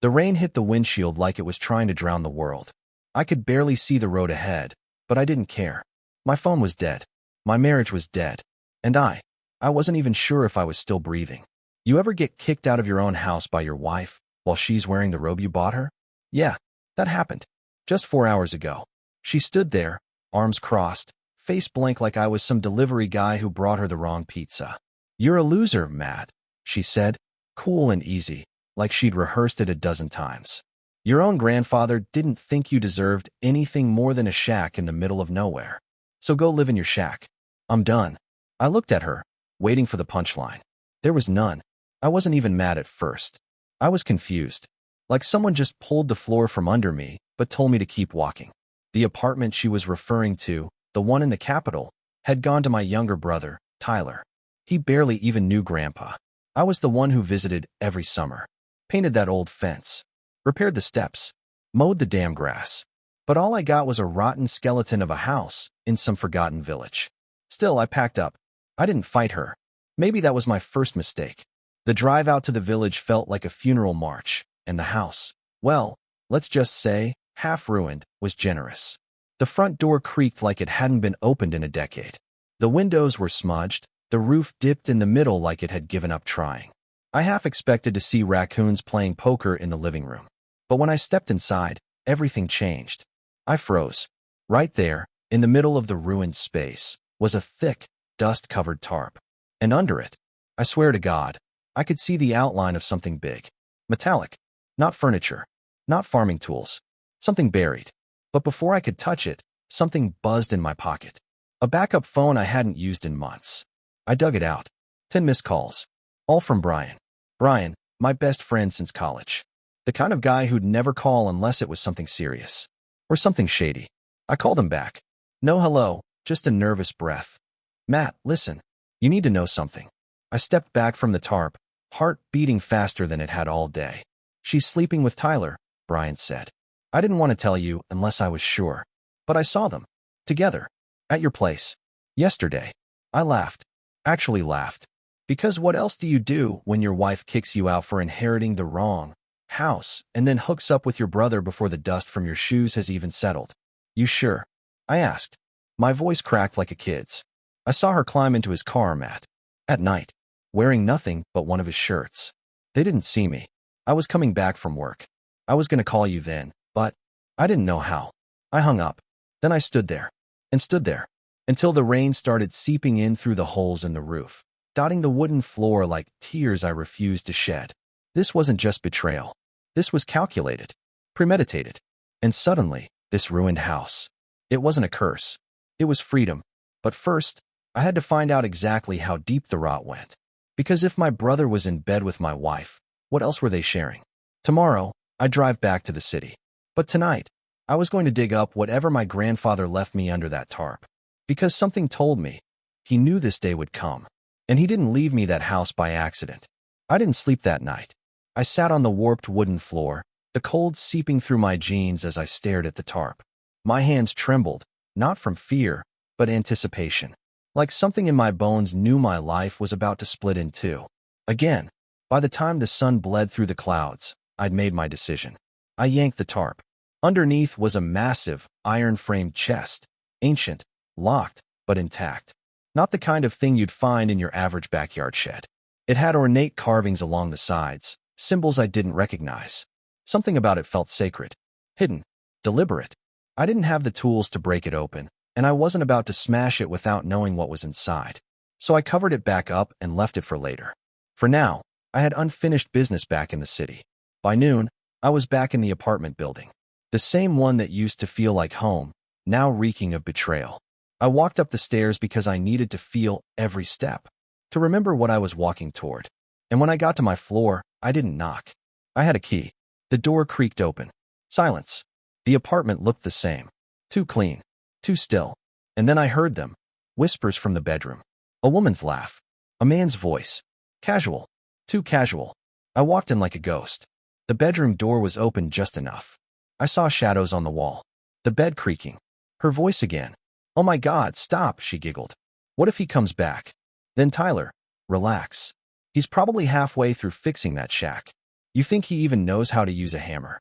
The rain hit the windshield like it was trying to drown the world. I could barely see the road ahead, but I didn't care. My phone was dead. My marriage was dead. And I wasn't even sure if I was still breathing. You ever get kicked out of your own house by your wife while she's wearing the robe you bought her? Yeah, that happened. Just 4 hours ago. She stood there, arms crossed, face blank like I was some delivery guy who brought her the wrong pizza. "You're a loser, Matt," she said, cool and easy, like she'd rehearsed it a dozen times. "Your own grandfather didn't think you deserved anything more than a shack in the middle of nowhere. So go live in your shack. I'm done." I looked at her, waiting for the punchline. There was none. I wasn't even mad at first. I was confused. Like someone just pulled the floor from under me, but told me to keep walking. The apartment she was referring to, the one in the capital, had gone to my younger brother, Tyler. He barely even knew Grandpa. I was the one who visited every summer. Painted that old fence. Repaired the steps. Mowed the damn grass. But all I got was a rotten skeleton of a house in some forgotten village. Still, I packed up. I didn't fight her. Maybe that was my first mistake. The drive out to the village felt like a funeral march, and the house, well, let's just say, half ruined, was generous. The front door creaked like it hadn't been opened in a decade. The windows were smudged, the roof dipped in the middle like it had given up trying. I half expected to see raccoons playing poker in the living room. But when I stepped inside, everything changed. I froze. Right there, in the middle of the ruined space, was a thick, dust-covered tarp. And under it, I swear to God, I could see the outline of something big. Metallic. Not furniture. Not farming tools. Something buried. But before I could touch it, something buzzed in my pocket. A backup phone I hadn't used in months. I dug it out. 10 missed calls. All from Brian. Brian, my best friend since college. The kind of guy who'd never call unless it was something serious. Or something shady. I called him back. No hello, just a nervous breath. "Matt, listen. You need to know something." I stepped back from the tarp, heart beating faster than it had all day. "She's sleeping with Tyler," Brian said. "I didn't want to tell you unless I was sure. But I saw them. Together. At your place. Yesterday." I laughed. Actually laughed. Because what else do you do when your wife kicks you out for inheriting the wrong house and then hooks up with your brother before the dust from your shoes has even settled? "You sure?" I asked. My voice cracked like a kid's. "I saw her climb into his car, Matt. At night. Wearing nothing but one of his shirts. They didn't see me. I was coming back from work. I was going to call you then, but I didn't know how." I hung up. Then I stood there. And stood there. Until the rain started seeping in through the holes in the roof, dotting the wooden floor like tears I refused to shed. This wasn't just betrayal. This was calculated. Premeditated. And suddenly, this ruined house. It wasn't a curse. It was freedom. But first, I had to find out exactly how deep the rot went. Because if my brother was in bed with my wife, what else were they sharing? Tomorrow, I'd drive back to the city. But tonight, I was going to dig up whatever my grandfather left me under that tarp. Because something told me he knew this day would come. And he didn't leave me that house by accident. I didn't sleep that night. I sat on the warped wooden floor, the cold seeping through my jeans as I stared at the tarp. My hands trembled, not from fear, but anticipation. Like something in my bones knew my life was about to split in two. Again, by the time the sun bled through the clouds, I'd made my decision. I yanked the tarp. Underneath was a massive, iron-framed chest, ancient, locked, but intact. Not the kind of thing you'd find in your average backyard shed. It had ornate carvings along the sides, symbols I didn't recognize. Something about it felt sacred, hidden, deliberate. I didn't have the tools to break it open, and I wasn't about to smash it without knowing what was inside. So I covered it back up and left it for later. For now, I had unfinished business back in the city. By noon, I was back in the apartment building. The same one that used to feel like home, now reeking of betrayal. I walked up the stairs because I needed to feel every step, to remember what I was walking toward. And when I got to my floor, I didn't knock. I had a key. The door creaked open. Silence. The apartment looked the same. Too clean. Too still. And then I heard them. Whispers from the bedroom. A woman's laugh. A man's voice. Casual. Too casual. I walked in like a ghost. The bedroom door was open just enough. I saw shadows on the wall. The bed creaking. Her voice again. "Oh my God, stop," she giggled. "What if he comes back?" Then Tyler. "Relax. He's probably halfway through fixing that shack. You think he even knows how to use a hammer?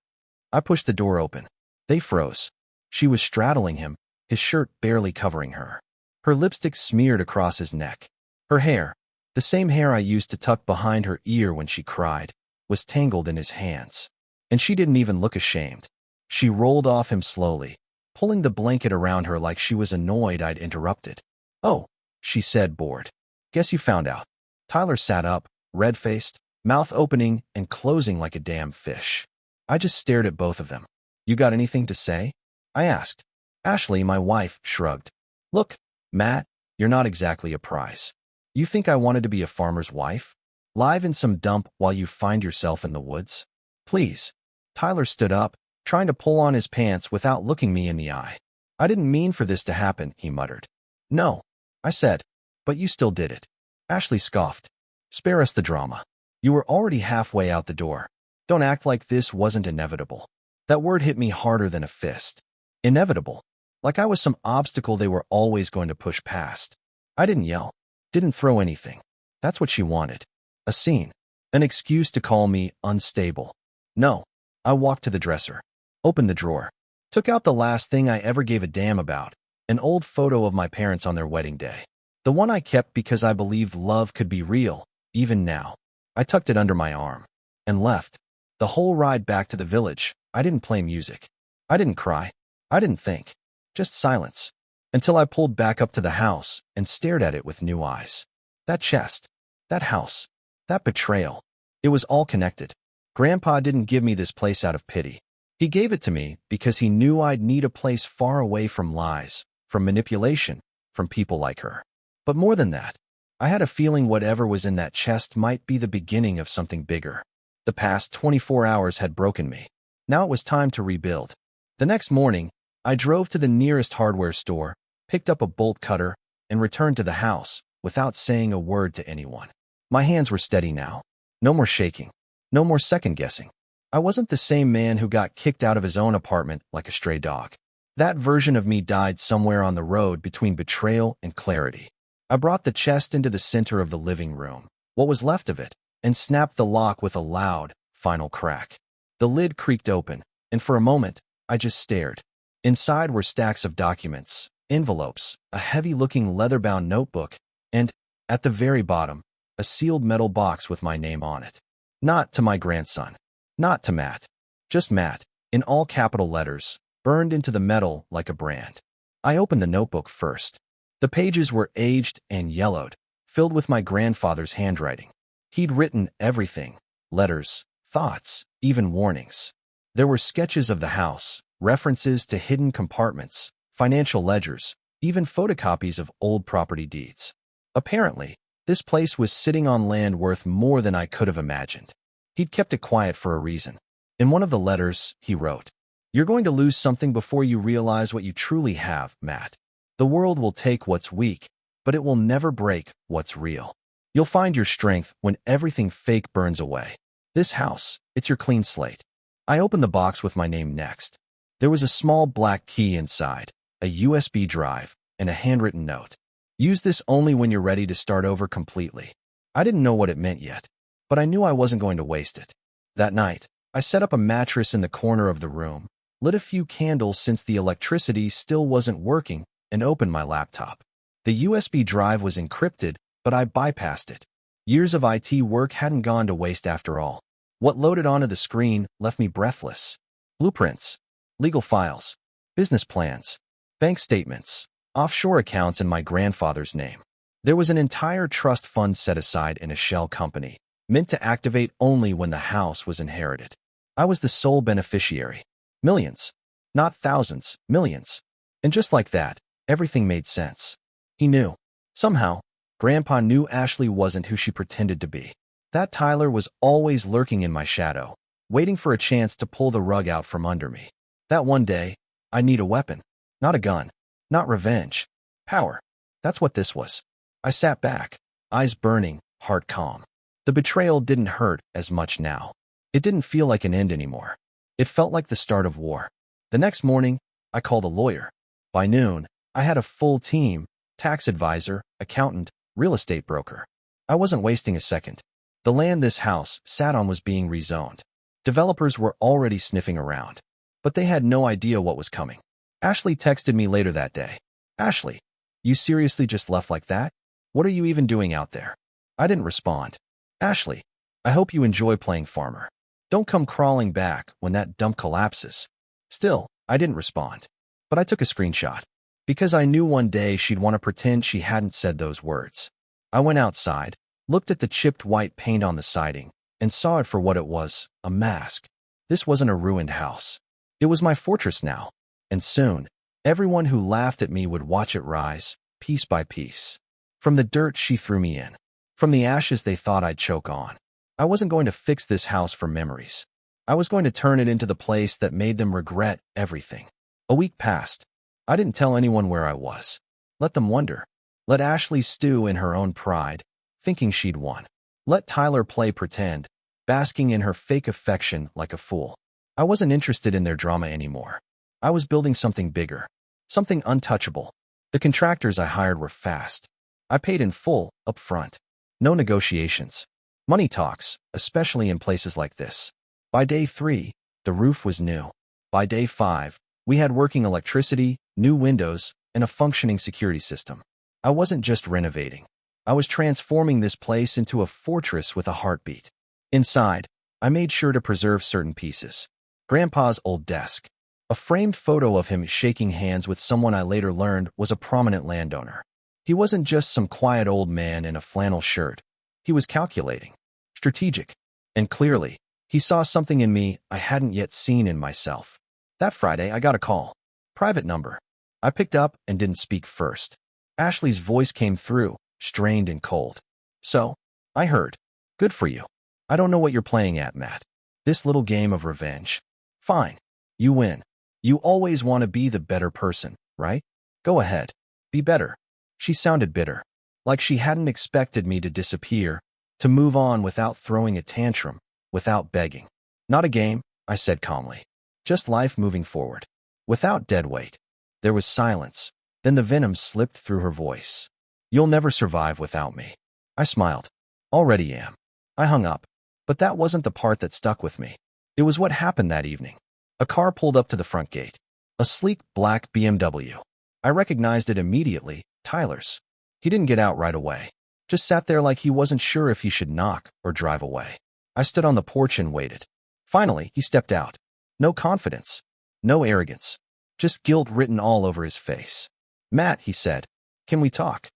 I pushed the door open. They froze. She was straddling him, his shirt barely covering her. Her lipstick smeared across his neck. Her hair, the same hair I used to tuck behind her ear when she cried, was tangled in his hands. And she didn't even look ashamed. She rolled off him slowly, pulling the blanket around her like she was annoyed I'd interrupted. "Oh," she said, bored. "Guess you found out." Tyler sat up, red-faced, mouth opening and closing like a damn fish. I just stared at both of them. "You got anything to say?" I asked. Ashley, my wife, shrugged. "Look, Matt, you're not exactly a prize. You think I wanted to be a farmer's wife? Live in some dump while you find yourself in the woods? Please." Tyler stood up, trying to pull on his pants without looking me in the eye. "I didn't mean for this to happen," he muttered. "No," I said, "but you still did it." Ashley scoffed. "Spare us the drama. You were already halfway out the door. Don't act like this wasn't inevitable." That word hit me harder than a fist. Inevitable. Like I was some obstacle they were always going to push past. I didn't yell. Didn't throw anything. That's what she wanted. A scene. An excuse to call me unstable. No. I walked to the dresser. Opened the drawer. Took out the last thing I ever gave a damn about. An old photo of my parents on their wedding day. The one I kept because I believed love could be real, even now. I tucked it under my arm. And left. The whole ride back to the village, I didn't play music. I didn't cry. I didn't think. Just silence. Until I pulled back up to the house and stared at it with new eyes. That chest. That house. That betrayal. It was all connected. Grandpa didn't give me this place out of pity. He gave it to me because he knew I'd need a place far away from lies, from manipulation, from people like her. But more than that, I had a feeling whatever was in that chest might be the beginning of something bigger. The past 24 hours had broken me. Now it was time to rebuild. The next morning, I drove to the nearest hardware store, picked up a bolt cutter, and returned to the house without saying a word to anyone. My hands were steady now. No more shaking. No more second-guessing. I wasn't the same man who got kicked out of his own apartment like a stray dog. That version of me died somewhere on the road between betrayal and clarity. I brought the chest into the center of the living room, what was left of it, and snapped the lock with a loud, final crack. The lid creaked open, and for a moment, I just stared. Inside were stacks of documents, envelopes, a heavy-looking leather-bound notebook, and, at the very bottom, a sealed metal box with my name on it. Not to my grandson. Not to Matt. Just Matt, in all capital letters, burned into the metal like a brand. I opened the notebook first. The pages were aged and yellowed, filled with my grandfather's handwriting. He'd written everything, letters, thoughts, even warnings. There were sketches of the house, references to hidden compartments, financial ledgers, even photocopies of old property deeds. Apparently, this place was sitting on land worth more than I could have imagined. He'd kept it quiet for a reason. In one of the letters, he wrote, "You're going to lose something before you realize what you truly have, Matt. The world will take what's weak, but it will never break what's real. You'll find your strength when everything fake burns away. This house, it's your clean slate." I opened the box with my name next. There was a small black key inside, a USB drive, and a handwritten note. "Use this only when you're ready to start over completely." I didn't know what it meant yet, but I knew I wasn't going to waste it. That night, I set up a mattress in the corner of the room, lit a few candles since the electricity still wasn't working, and opened my laptop. The USB drive was encrypted, but I bypassed it. Years of IT work hadn't gone to waste after all. What loaded onto the screen left me breathless. Blueprints, legal files, business plans, bank statements, offshore accounts in my grandfather's name. There was an entire trust fund set aside in a shell company, meant to activate only when the house was inherited. I was the sole beneficiary. Millions. Not thousands, millions. And just like that, everything made sense. He knew. Somehow, Grandpa knew Ashley wasn't who she pretended to be. That Tyler was always lurking in my shadow, waiting for a chance to pull the rug out from under me. That one day, I need a weapon. Not a gun. Not revenge. Power. That's what this was. I sat back, eyes burning, heart calm. The betrayal didn't hurt as much now. It didn't feel like an end anymore. It felt like the start of war. The next morning, I called a lawyer. By noon, I had a full team, tax advisor, accountant, real estate broker. I wasn't wasting a second. The land this house sat on was being rezoned. Developers were already sniffing around, but they had no idea what was coming. Ashley texted me later that day. Ashley, you seriously just left like that? What are you even doing out there? I didn't respond. Ashley, I hope you enjoy playing farmer. Don't come crawling back when that dump collapses. Still, I didn't respond. But I took a screenshot. Because I knew one day she'd want to pretend she hadn't said those words. I went outside, looked at the chipped white paint on the siding, and saw it for what it was, a mask. This wasn't a ruined house. It was my fortress now. And soon, everyone who laughed at me would watch it rise, piece by piece. From the dirt she threw me in. From the ashes they thought I'd choke on. I wasn't going to fix this house for memories. I was going to turn it into the place that made them regret everything. A week passed. I didn't tell anyone where I was. Let them wonder. Let Ashley stew in her own pride, thinking she'd won. Let Tyler play pretend, basking in her fake affection like a fool. I wasn't interested in their drama anymore. I was building something bigger, something untouchable. The contractors I hired were fast. I paid in full, up front. No negotiations. Money talks, especially in places like this. By day 3, the roof was new. By day 5, we had working electricity, new windows, and a functioning security system. I wasn't just renovating. I was transforming this place into a fortress with a heartbeat. Inside, I made sure to preserve certain pieces. Grandpa's old desk. A framed photo of him shaking hands with someone I later learned was a prominent landowner. He wasn't just some quiet old man in a flannel shirt. He was calculating, strategic, and clearly, he saw something in me I hadn't yet seen in myself. That Friday, I got a call. Private number. I picked up and didn't speak first. Ashley's voice came through, strained and cold. So, I heard. Good for you. I don't know what you're playing at, Matt. This little game of revenge. Fine. You win. You always want to be the better person, right? Go ahead. Be better. She sounded bitter. Like she hadn't expected me to disappear, to move on without throwing a tantrum, without begging. Not a game, I said calmly. Just life moving forward. Without dead weight. There was silence. Then the venom slipped through her voice. You'll never survive without me. I smiled. Already am. I hung up. But that wasn't the part that stuck with me. It was what happened that evening. A car pulled up to the front gate. A sleek black BMW. I recognized it immediately, Tyler's. He didn't get out right away. Just sat there like he wasn't sure if he should knock or drive away. I stood on the porch and waited. Finally, he stepped out. No confidence. No arrogance. Just guilt written all over his face. Matt, he said, can we talk?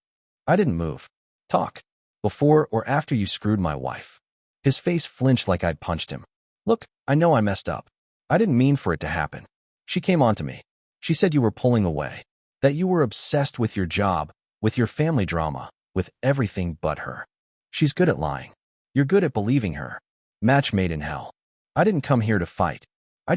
I didn't move. Talk. Before or after you screwed my wife. His face flinched like I'd punched him. Look, I know I messed up. I didn't mean for it to happen. She came on to me. She said you were pulling away. That you were obsessed with your job, with your family drama, with everything but her. She's good at lying. You're good at believing her. Match made in hell. I didn't come here to fight. I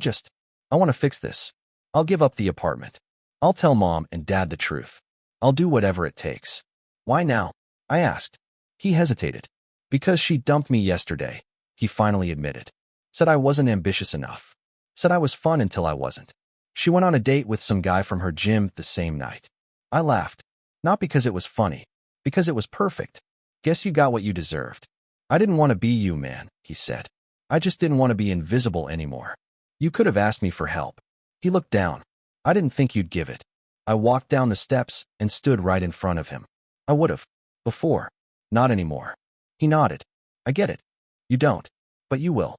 want to fix this. I'll give up the apartment. I'll tell Mom and Dad the truth. I'll do whatever it takes. Why now? I asked. He hesitated. Because she dumped me yesterday, he finally admitted. Said I wasn't ambitious enough. Said I was fun until I wasn't. She went on a date with some guy from her gym the same night. I laughed. Not because it was funny. Because it was perfect. Guess you got what you deserved. I didn't want to be you, man, he said. I just didn't want to be invisible anymore. You could have asked me for help. He looked down. I didn't think you'd give it. I walked down the steps and stood right in front of him. I would have. Before. Not anymore. He nodded. I get it. You don't. But you will.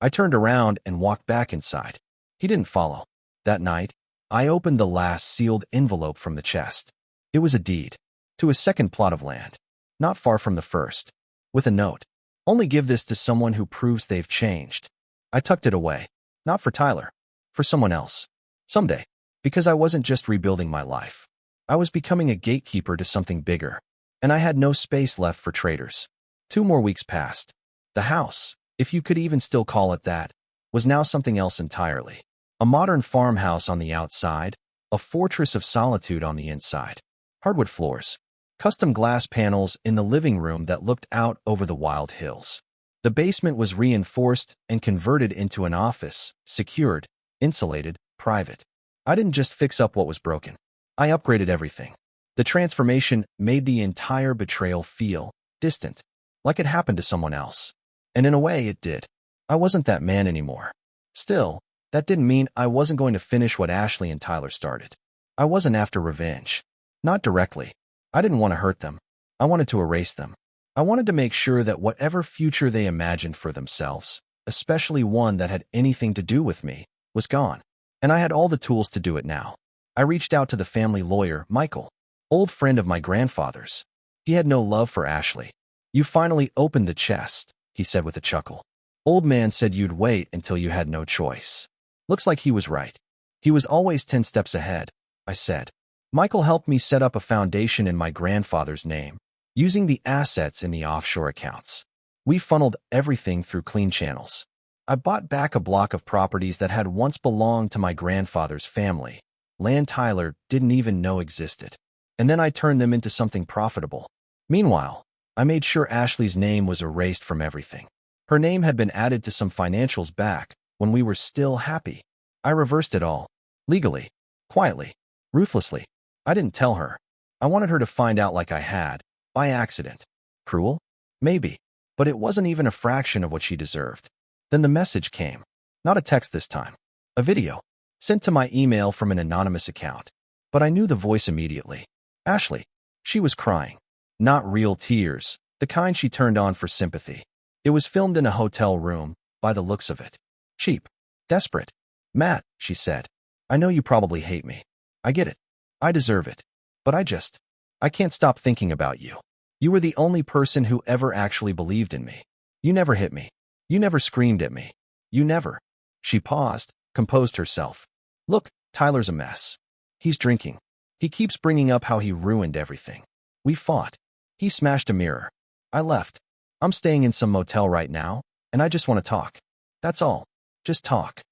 I turned around and walked back inside. He didn't follow. That night, I opened the last sealed envelope from the chest. It was a deed. To a second plot of land. Not far from the first. With a note. Only give this to someone who proves they've changed. I tucked it away. Not for Tyler. For someone else. Someday. Because I wasn't just rebuilding my life. I was becoming a gatekeeper to something bigger. And I had no space left for traitors. 2 more weeks passed. The house, if you could even still call it that, was now something else entirely. A modern farmhouse on the outside, a fortress of solitude on the inside. Hardwood floors. Custom glass panels in the living room that looked out over the wild hills. The basement was reinforced and converted into an office, secured, insulated, private. I didn't just fix up what was broken. I upgraded everything. The transformation made the entire betrayal feel distant, like it happened to someone else. And in a way, it did. I wasn't that man anymore. Still, that didn't mean I wasn't going to finish what Ashley and Tyler started. I wasn't after revenge. Not directly. I didn't want to hurt them. I wanted to erase them. I wanted to make sure that whatever future they imagined for themselves, especially one that had anything to do with me, was gone. And I had all the tools to do it now. I reached out to the family lawyer, Michael, old friend of my grandfather's. He had no love for Ashley. "You finally opened the chest," he said with a chuckle. "Old man said you'd wait until you had no choice." Looks like he was right. He was always 10 steps ahead, I said. Michael helped me set up a foundation in my grandfather's name, using the assets in the offshore accounts. We funneled everything through clean channels. I bought back a block of properties that had once belonged to my grandfather's family, land Tyler didn't even know existed. And then I turned them into something profitable. Meanwhile, I made sure Ashley's name was erased from everything. Her name had been added to some financials back when we were still happy. I reversed it all. Legally. Quietly. Ruthlessly. I didn't tell her. I wanted her to find out like I had, by accident. Cruel? Maybe. But it wasn't even a fraction of what she deserved. Then the message came. Not a text this time. A video. Sent to my email from an anonymous account. But I knew the voice immediately. Ashley. She was crying. Not real tears, the kind she turned on for sympathy. It was filmed in a hotel room, by the looks of it. Cheap. Desperate. "Matt," she said. "I know you probably hate me. I get it. I deserve it. But I can't stop thinking about you. You were the only person who ever actually believed in me. You never hit me. You never screamed at me. You never." She paused, composed herself. "Look, Tyler's a mess. He's drinking. He keeps bringing up how he ruined everything. We fought. He smashed a mirror. I left. I'm staying in some motel right now, and I just want to talk. That's all. Just talk."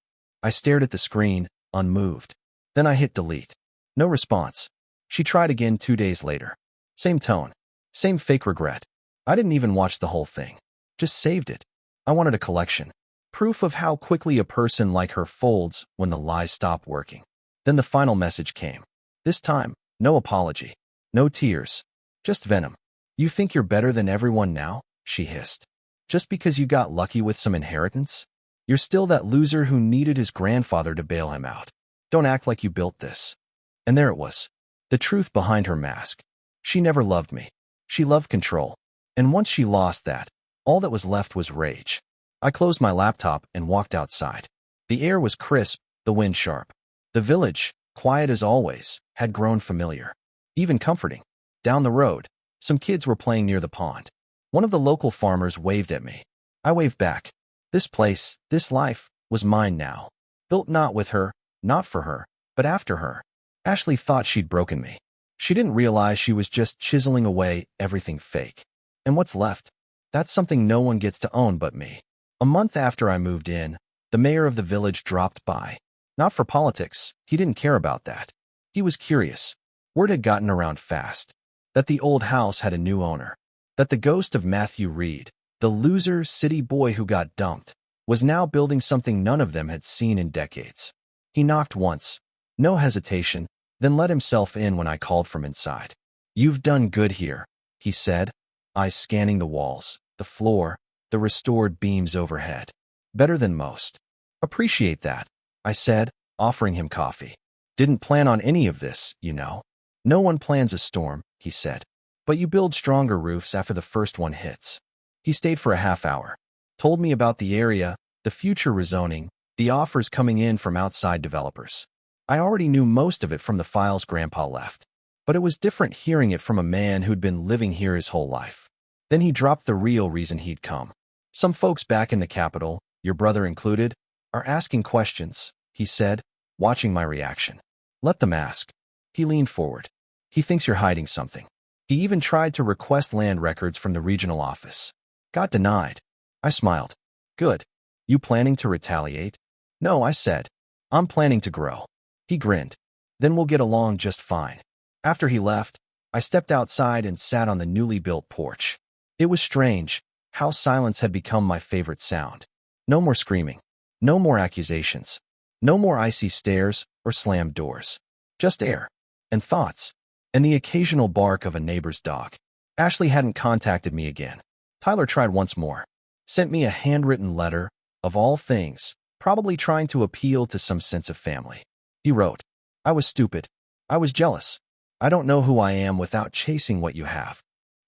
I stared at the screen, unmoved. Then I hit delete. No response. She tried again 2 days later. Same tone. Same fake regret. I didn't even watch the whole thing. Just saved it. I wanted a collection. Proof of how quickly a person like her folds when the lies stop working. Then the final message came. This time, no apology. No tears. Just venom. "You think you're better than everyone now?" she hissed. "Just because you got lucky with some inheritance? You're still that loser who needed his grandfather to bail him out. Don't act like you built this." And there it was. The truth behind her mask. She never loved me. She loved control. And once she lost that, all that was left was rage. I closed my laptop and walked outside. The air was crisp, the wind sharp. The village, quiet as always, had grown familiar. Even comforting. Down the road, some kids were playing near the pond. One of the local farmers waved at me. I waved back. This place, this life, was mine now. Built not with her, not for her, but after her. Ashley thought she'd broken me. She didn't realize she was just chiseling away everything fake. And what's left? That's something no one gets to own but me. A month after I moved in, the mayor of the village dropped by. Not for politics, he didn't care about that. He was curious. Word had gotten around fast. That the old house had a new owner. That the ghost of Matthew Reed, the loser city boy who got dumped, was now building something none of them had seen in decades. He knocked once. No hesitation, then let himself in when I called from inside. "You've done good here," he said, eyes scanning the walls, the floor, the restored beams overhead. "Better than most." "Appreciate that," I said, offering him coffee. "Didn't plan on any of this, you know." "No one plans a storm," he said. "But you build stronger roofs after the first one hits." He stayed for a half hour. Told me about the area, the future rezoning, the offers coming in from outside developers. I already knew most of it from the files Grandpa left. But it was different hearing it from a man who'd been living here his whole life. Then he dropped the real reason he'd come. "Some folks back in the capital, your brother included, are asking questions," he said, watching my reaction. "Let them ask." He leaned forward. "He thinks you're hiding something. He even tried to request land records from the regional office. Got denied." I smiled. "Good. You planning to retaliate?" "No," I said. "I'm planning to grow." He grinned. "Then we'll get along just fine." After he left, I stepped outside and sat on the newly built porch. It was strange how silence had become my favorite sound. No more screaming. No more accusations. No more icy stares or slammed doors. Just air. And thoughts. And the occasional bark of a neighbor's dog. Ashley hadn't contacted me again. Tyler tried once more. Sent me a handwritten letter, of all things, probably trying to appeal to some sense of family. He wrote, I was stupid. I was jealous. I don't know who I am without chasing what you have.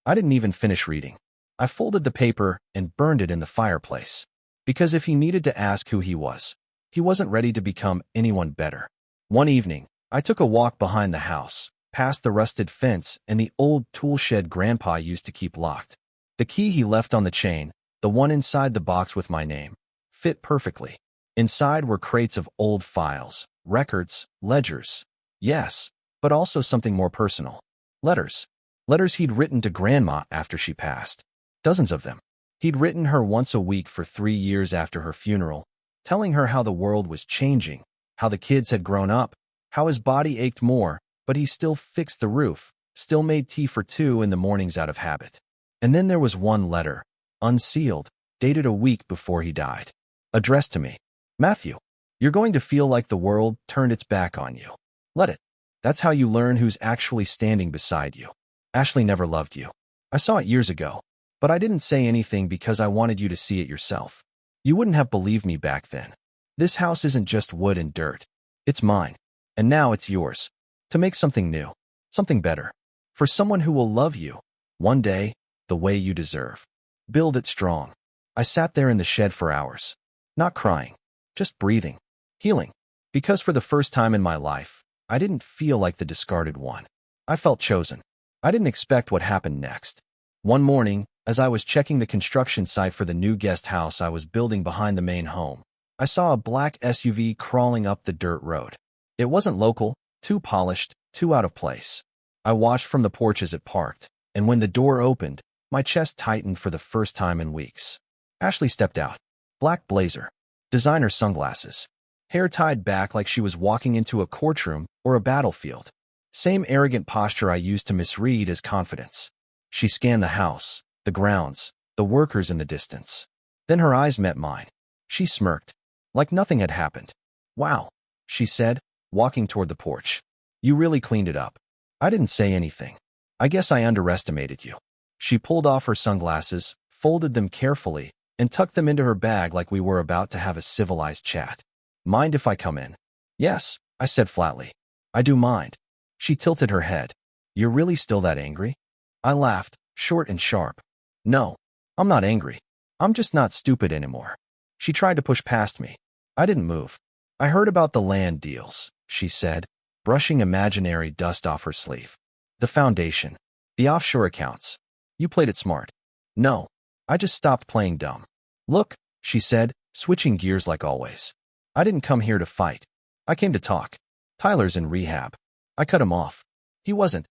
I didn't even finish reading. I folded the paper and burned it in the fireplace. Because if he needed to ask who he wasn't ready to become anyone better. One evening, I took a walk behind the house, past the rusted fence and the old tool shed Grandpa used to keep locked. The key he left on the chain, the one inside the box with my name, fit perfectly. Inside were crates of old files, records, ledgers. Yes, but also something more personal. Letters. Letters he'd written to Grandma after she passed. Dozens of them. He'd written her once a week for 3 years after her funeral, telling her how the world was changing, how the kids had grown up, how his body ached more, but he still fixed the roof, still made tea for 2 in the mornings out of habit. And then there was one letter, unsealed, dated a week before he died. Addressed to me. Matthew, you're going to feel like the world turned its back on you. Let it. That's how you learn who's actually standing beside you. Ashley never loved you. I saw it years ago, but I didn't say anything because I wanted you to see it yourself. You wouldn't have believed me back then. This house isn't just wood and dirt. It's mine. And now it's yours. To make something new. Something better. For someone who will love you. One day, the way you deserve. Build it strong. I sat there in the shed for hours. Not crying. Just breathing. Healing. Because for the first time in my life, I didn't feel like the discarded one. I felt chosen. I didn't expect what happened next. One morning, as I was checking the construction site for the new guest house I was building behind the main home, I saw a black SUV crawling up the dirt road. It wasn't local, too polished, too out of place. I watched from the porch as it parked, and when the door opened, my chest tightened for the first time in weeks. Ashley stepped out. Black blazer. Designer sunglasses. Hair tied back like she was walking into a courtroom or a battlefield. Same arrogant posture I used to misread as confidence. She scanned the house, the grounds, the workers in the distance. Then her eyes met mine. She smirked, like nothing had happened. Wow, she said, walking toward the porch. You really cleaned it up. I didn't say anything. I guess I underestimated you. She pulled off her sunglasses, folded them carefully, and tucked them into her bag like we were about to have a civilized chat. Mind if I come in? Yes, I said flatly. I do mind. She tilted her head. You're really still that angry? I laughed, short and sharp. No, I'm not angry. I'm just not stupid anymore. She tried to push past me. I didn't move. I heard about the land deals, she said, brushing imaginary dust off her sleeve. The foundation. The offshore accounts. You played it smart. No, I just stopped playing dumb. Look, she said, switching gears like always. I didn't come here to fight. I came to talk. Tyler's in rehab. I cut him off. He wasn't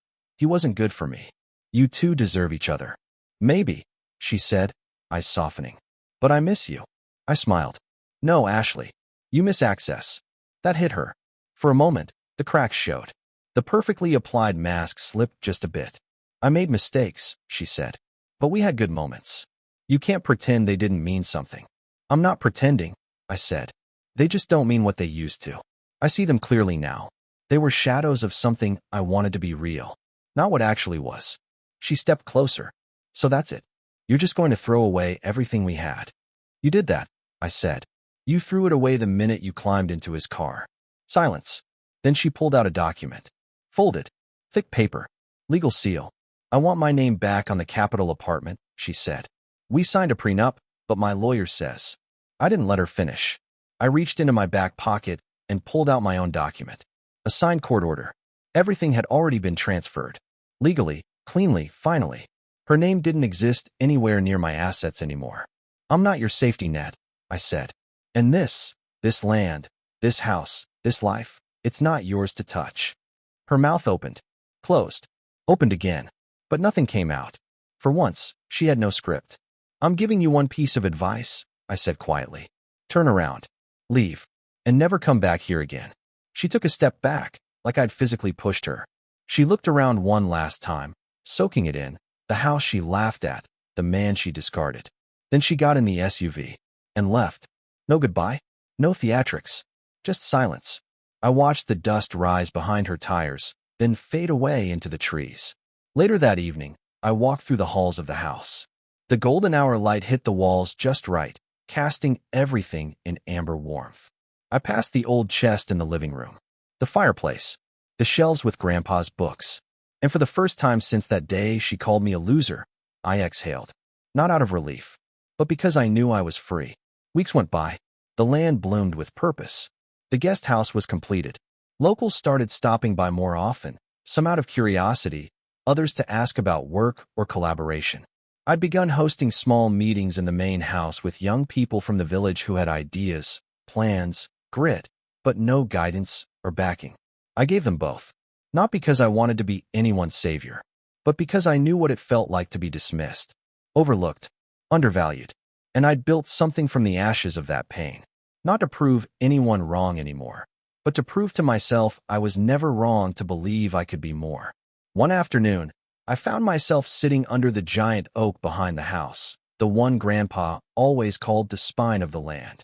good for me. You two deserve each other. Maybe, she said, eyes softening. But I miss you. I smiled. No, Ashley. You miss access. That hit her. For a moment, the cracks showed. The perfectly applied mask slipped just a bit. I made mistakes, she said. But we had good moments. You can't pretend they didn't mean something. I'm not pretending, I said. They just don't mean what they used to. I see them clearly now. They were shadows of something I wanted to be real, not what actually was. She stepped closer. So that's it. You're just going to throw away everything we had. You did that, I said. You threw it away the minute you climbed into his car. Silence. Then she pulled out a document. Folded. Thick paper. Legal seal. I want my name back on the Capitol apartment, she said. We signed a prenup, but my lawyer says. I didn't let her finish. I reached into my back pocket and pulled out my own document. A signed court order. Everything had already been transferred. Legally, cleanly, finally. Her name didn't exist anywhere near my assets anymore. I'm not your safety net, I said. And this land, this house, this life, it's not yours to touch. Her mouth opened, closed, opened again, but nothing came out. For once, she had no script. I'm giving you one piece of advice, I said quietly. Turn around, leave, and never come back here again. She took a step back, like I'd physically pushed her. She looked around one last time, soaking it in, the house she laughed at, the man she discarded. Then she got in the SUV and left. No goodbye, no theatrics, just silence. I watched the dust rise behind her tires, then fade away into the trees. Later that evening, I walked through the halls of the house. The golden hour light hit the walls just right, casting everything in amber warmth. I passed the old chest in the living room, the fireplace, the shelves with Grandpa's books. And for the first time since that day she called me a loser, I exhaled. Not out of relief, but because I knew I was free. Weeks went by. The land bloomed with purpose. The guest house was completed. Locals started stopping by more often, some out of curiosity, others to ask about work or collaboration. I'd begun hosting small meetings in the main house with young people from the village who had ideas, plans, grit, but no guidance or backing. I gave them both, not because I wanted to be anyone's savior, but because I knew what it felt like to be dismissed, overlooked, undervalued, and I'd built something from the ashes of that pain, not to prove anyone wrong anymore, but to prove to myself I was never wrong to believe I could be more. One afternoon, I found myself sitting under the giant oak behind the house, the one Grandpa always called the spine of the land.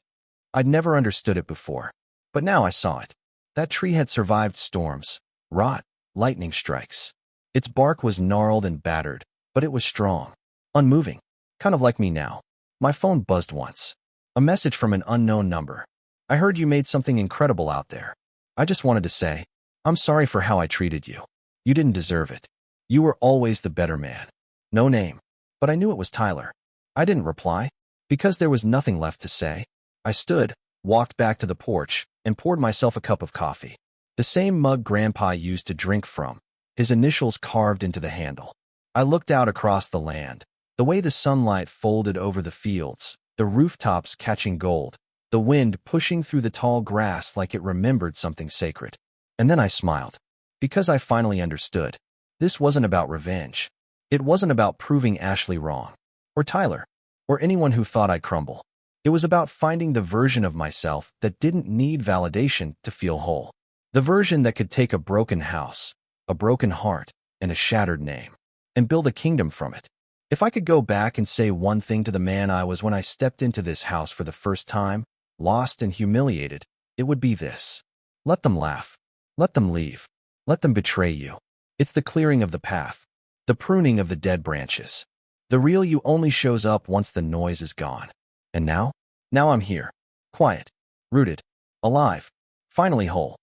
I'd never understood it before, but now I saw it. That tree had survived storms, rot, lightning strikes. Its bark was gnarled and battered, but it was strong, unmoving, kind of like me now. My phone buzzed once. A message from an unknown number. I heard you made something incredible out there. I just wanted to say, I'm sorry for how I treated you. You didn't deserve it. You were always the better man. No name, but I knew it was Tyler. I didn't reply, because there was nothing left to say. I stood, walked back to the porch, and poured myself a cup of coffee. The same mug Grandpa used to drink from, his initials carved into the handle. I looked out across the land, the way the sunlight folded over the fields, the rooftops catching gold, the wind pushing through the tall grass like it remembered something sacred. And then I smiled, because I finally understood. This wasn't about revenge. It wasn't about proving Ashley wrong, or Tyler, or anyone who thought I'd crumble. It was about finding the version of myself that didn't need validation to feel whole. The version that could take a broken house, a broken heart, and a shattered name, and build a kingdom from it. If I could go back and say one thing to the man I was when I stepped into this house for the first time, lost and humiliated, it would be this. Let them laugh. Let them leave. Let them betray you. It's the clearing of the path, the pruning of the dead branches. The real you only shows up once the noise is gone. And now I'm here, quiet, rooted, alive, finally whole.